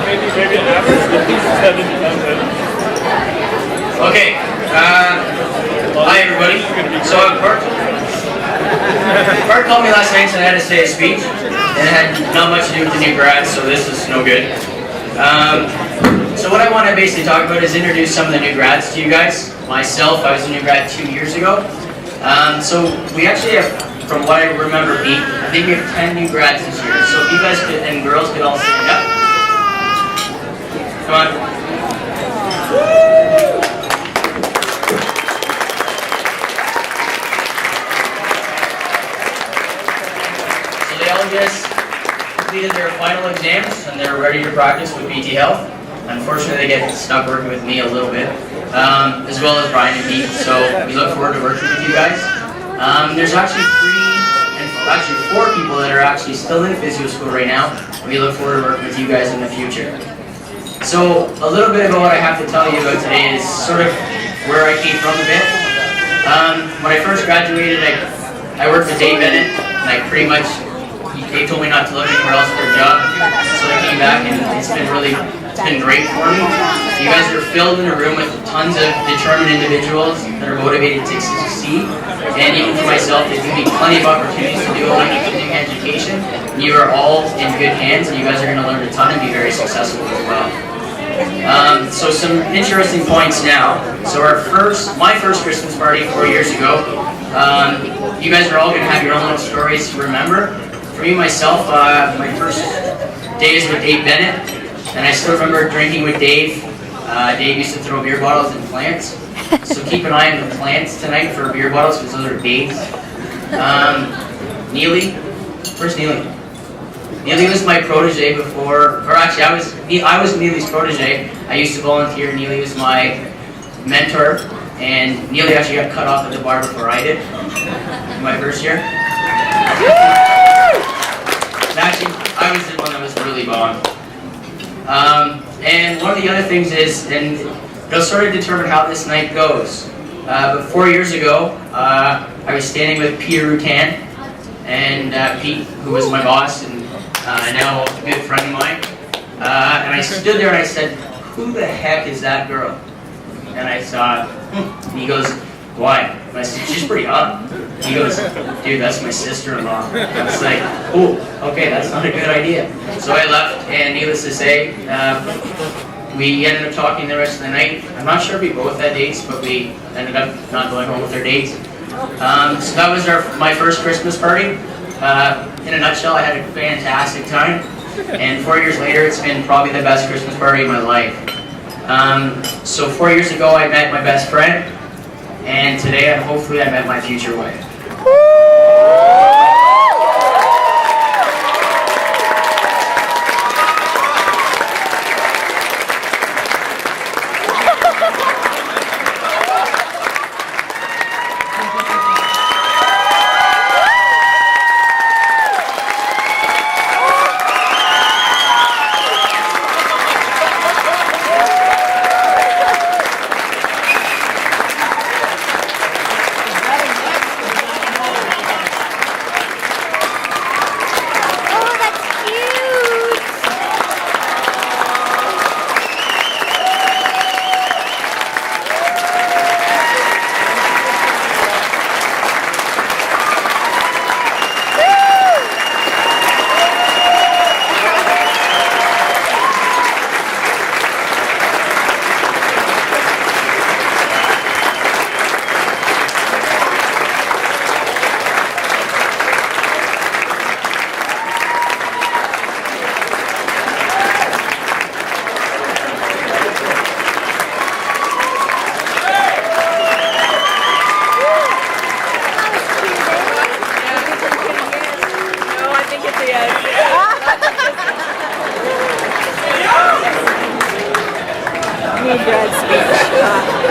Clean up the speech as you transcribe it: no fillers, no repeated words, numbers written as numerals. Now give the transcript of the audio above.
maybe an average 7 to 10. Okay, hi everybody. So Bart called me last night and I had to say a speech, and it had not much to do with the new grads, so this is no good. So what I want to basically talk about is introduce some of the new grads to you guys. Myself, I was a new grad 2 years ago. So we actually have, from what I remember, I think we have 10 new grads this year. So if you guys could, and girls could all stand up. Come on. They all just completed their final exams and they're ready to practice with BT Health. Unfortunately, they get stuck working with me a little bit, as well as Brian and Pete. So we look forward to working with you guys. There's actually 4 people that are actually still in physio school right now. And we look forward to working with you guys in the future. So a little bit about what I have to tell you about today is sort of where I came from a bit. When I first graduated, I worked with Dave Bennett, and I pretty much they told me not to look anywhere else for a job, so I came back and it's been great for me. You guys are filled in a room with tons of determined individuals that are motivated to succeed, and even for myself, there's going to be plenty of opportunities to do a continuing education. You are all in good hands, and you guys are going to learn a ton and be very successful as well. So some interesting points now. So my first Christmas party 4 years ago, you guys are all going to have your own little stories to remember. For me, myself, my first days with Dave Bennett, and I still remember drinking with Dave. Dave used to throw beer bottles in plants, so keep an eye on the plants tonight for beer bottles, because those are Dave's. Neely, where's Neely? Neely was my protege before, or actually I was Neely's protege. I used to volunteer. Neely was my mentor, and Neely actually got cut off at the bar before I did in my first year. Actually, I was the one that was really bombed. And one of the other things is, and it'll sort of determine how this night goes. But 4 years ago, I was standing with Peter Rutan, and Pete, who was my boss and now a good friend of mine. And I stood there and I said, "Who the heck is that girl?" And I saw, and he goes, "Why?" And I said, "She's pretty hot." He goes, "Dude, that's my sister-in-law." I was like, "Oh, okay, that's not a good idea." So I left, and needless to say, we ended up talking the rest of the night. I'm not sure if we both had dates, but we ended up not going home with our dates. So that was my first Christmas party. In a nutshell, I had a fantastic time, and 4 years later, it's been probably the best Christmas party of my life. So 4 years ago, I met my best friend, and today, hopefully, I met my future wife. Grad speech.